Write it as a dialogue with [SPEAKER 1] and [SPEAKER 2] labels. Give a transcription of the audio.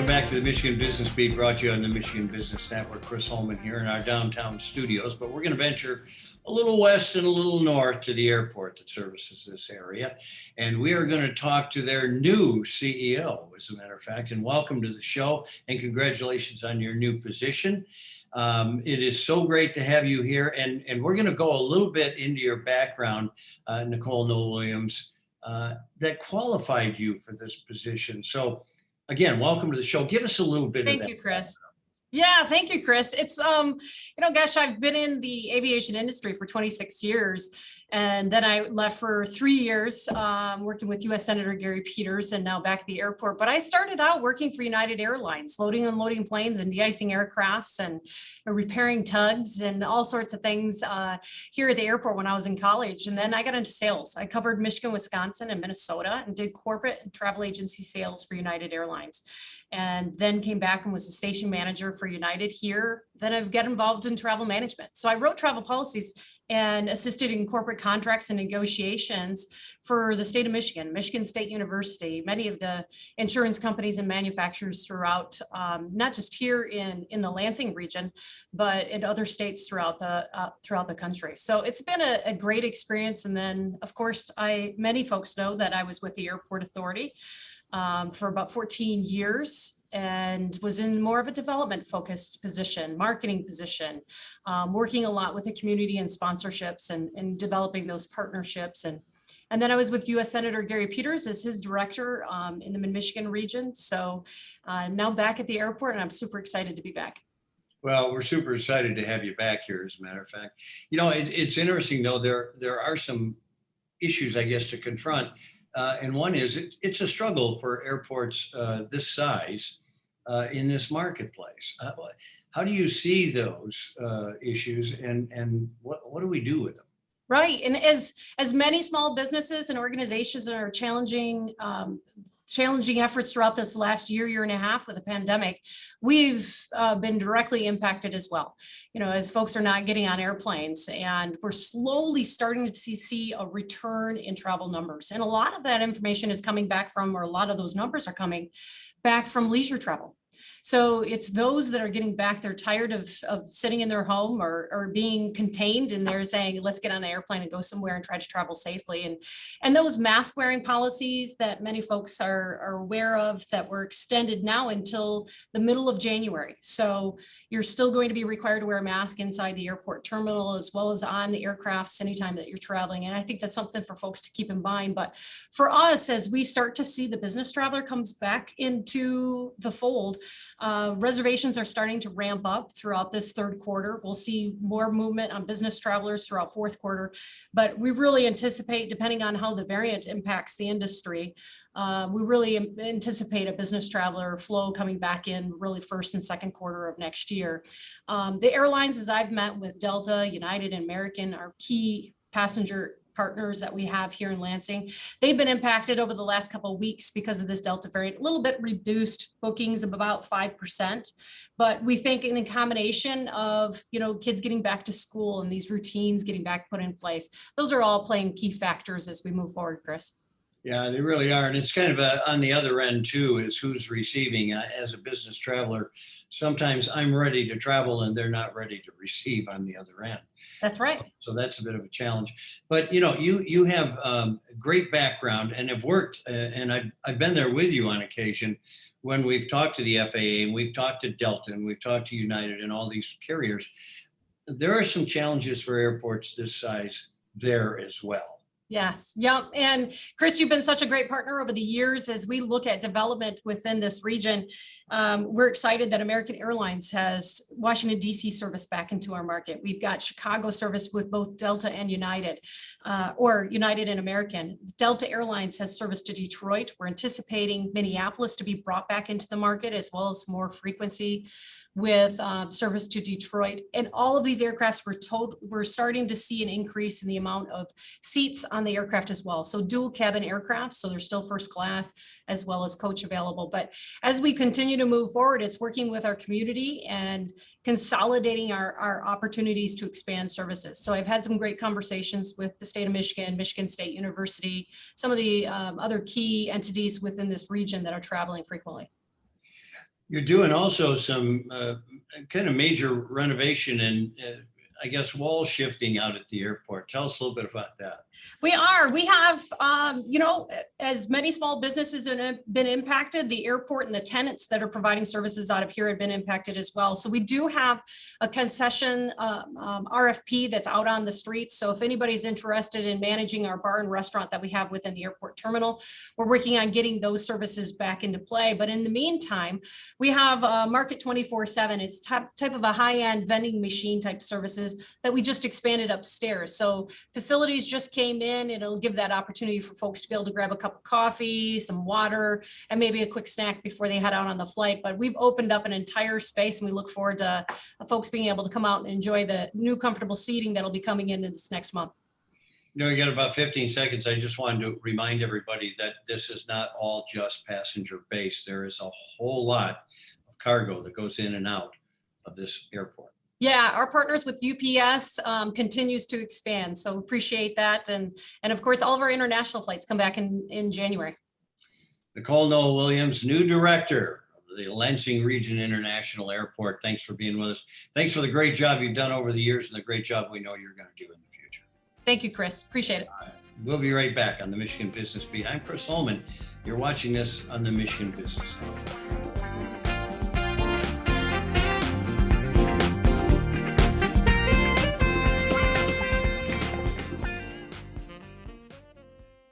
[SPEAKER 1] Welcome back to the Michigan Business Beat, brought to you on the Michigan Business Network. Chris Holman here in our downtown studios, but we're going to venture a little west and a little north to the airport that services this area. And we are going to talk to their new CEO, as a matter of fact, and welcome to the show and congratulations on your new position. It is so great to have you here. And we're going to go a little bit into your background, Nicole Noll-Williams, that qualified you for this position. So again, welcome to the show. Give us a little bit of that.
[SPEAKER 2] Thank you, Chris. Yeah, thank you, Chris. It's, gosh, I've been in the aviation industry for 26 years. And then I left for 3 years working with U.S. Senator Gary Peters and now back at the airport. But I started out working for United Airlines, loading and unloading planes and de-icing aircrafts and repairing tugs and all sorts of things here at the airport when I was in college. And then I got into sales. I covered Michigan, Wisconsin, and Minnesota and did corporate and travel agency sales for United Airlines. And then came back and was the station manager for United here. Then I've got involved in travel management. So I wrote travel policies and assisted in corporate contracts and negotiations for the state of Michigan, Michigan State University, many of the insurance companies and manufacturers throughout, not just here in the Lansing region, but in other states throughout the country. So it's been a great experience. And then, of course, many folks know that I was with the Airport Authority for about 14 years and was in more of a development focused position, marketing position, working a lot with the community and sponsorships and developing those partnerships. And then I was with U.S. Senator Gary Peters as his director in the Mid-Michigan region. So now back at the airport, and I'm super excited to be back.
[SPEAKER 1] Well, we're super excited to have you back here, as a matter of fact. You know, it's interesting, though, there are some issues, I guess, to confront. And one is it's a struggle for airports this size in this marketplace. How do you see those issues and what do we do with them?
[SPEAKER 2] Right. And as many small businesses and organizations are challenging efforts throughout this last year and a half with the pandemic, we've been directly impacted as well. You know, as folks are not getting on airplanes, and we're slowly starting to see a return in travel numbers. And a lot of that information is coming back from, or a lot of those numbers are coming back from leisure travel. So it's those that are getting back. They're tired of sitting in their home or being contained, and they're saying, let's get on an airplane and go somewhere and try to travel safely. And those mask wearing policies that many folks are aware of that were extended now until the middle of January. So you're still going to be required to wear a mask inside the airport terminal as well as on the aircrafts anytime that you're traveling. And I think that's something for folks to keep in mind. But for us, as we start to see the business traveler comes back into the fold, reservations are starting to ramp up throughout this third quarter. We'll see more movement on business travelers throughout fourth quarter, but we really anticipate, depending on how the variant impacts the industry, we really anticipate a business traveler flow coming back in really first and second quarter of next year. The airlines, as I've met with Delta, United, and American, are key passenger partners that we have here in Lansing. They've been impacted over the last couple of weeks because of this Delta variant, a little bit reduced bookings of about 5%. But we think in a combination of, kids getting back to school and these routines getting back put in place, those are all playing key factors as we move forward, Chris.
[SPEAKER 1] Yeah, they really are. And it's kind of on the other end, too, is who's receiving. As a business traveler, sometimes I'm ready to travel and they're not ready to receive on the other end.
[SPEAKER 2] That's right.
[SPEAKER 1] So that's a bit of a challenge. But, you have a great background and have worked, and I've been there with you on occasion when we've talked to the FAA and we've talked to Delta and we've talked to United and all these carriers. There are some challenges for airports this size there as well.
[SPEAKER 2] Yes. Yep. And Chris, you've been such a great partner over the years as we look at development within this region. We're excited that American Airlines has Washington, D.C. service back into our market. We've got Chicago service with both Delta and United, or United and American. Delta Airlines has service to Detroit. We're anticipating Minneapolis to be brought back into the market, as well as more frequency with service to Detroit. And all of these aircrafts, we're starting to see an increase in the amount of seats on the aircraft as well. So dual cabin aircraft, so they're still first class as well as coach available. But as we continue to move forward, it's working with our community and consolidating our opportunities to expand services. So I've had some great conversations with the state of Michigan, Michigan State University, some of the other key entities within this region that are traveling frequently.
[SPEAKER 1] You're doing also some kind of major renovation and I guess wall shifting out at the airport. Tell us a little bit about that.
[SPEAKER 2] We have, as many small businesses have been impacted, the airport and the tenants that are providing services out of here have been impacted as well. So we do have a concession RFP that's out on the streets. So if anybody's interested in managing our bar and restaurant that we have within the airport terminal, we're working on getting those services back into play. But in the meantime, we have Market 24/7. It's type of a high-end vending machine type services that we just expanded upstairs. So facilities just came in. It'll give that opportunity for folks to be able to grab a cup of coffee, some water, and maybe a quick snack before they head out on the flight. But we've opened up an entire space, and we look forward to folks being able to come out and enjoy the new comfortable seating that'll be coming in this next month.
[SPEAKER 1] You got about 15 seconds. I just wanted to remind everybody that this is not all just passenger based. There is a whole lot of cargo that goes in and out of this airport.
[SPEAKER 2] Yeah, our partners with UPS continues to expand. So appreciate that. And of course, all of our international flights come back in January.
[SPEAKER 1] Nicole Noll-Williams, new director of the Lansing Region International Airport. Thanks for being with us. Thanks for the great job you've done over the years and the great job we know you're going to do in the future.
[SPEAKER 2] Thank you, Chris. Appreciate it.
[SPEAKER 1] We'll be right back on the Michigan Business Beat. I'm Chris Holman. You're watching this on the Michigan Business Beat.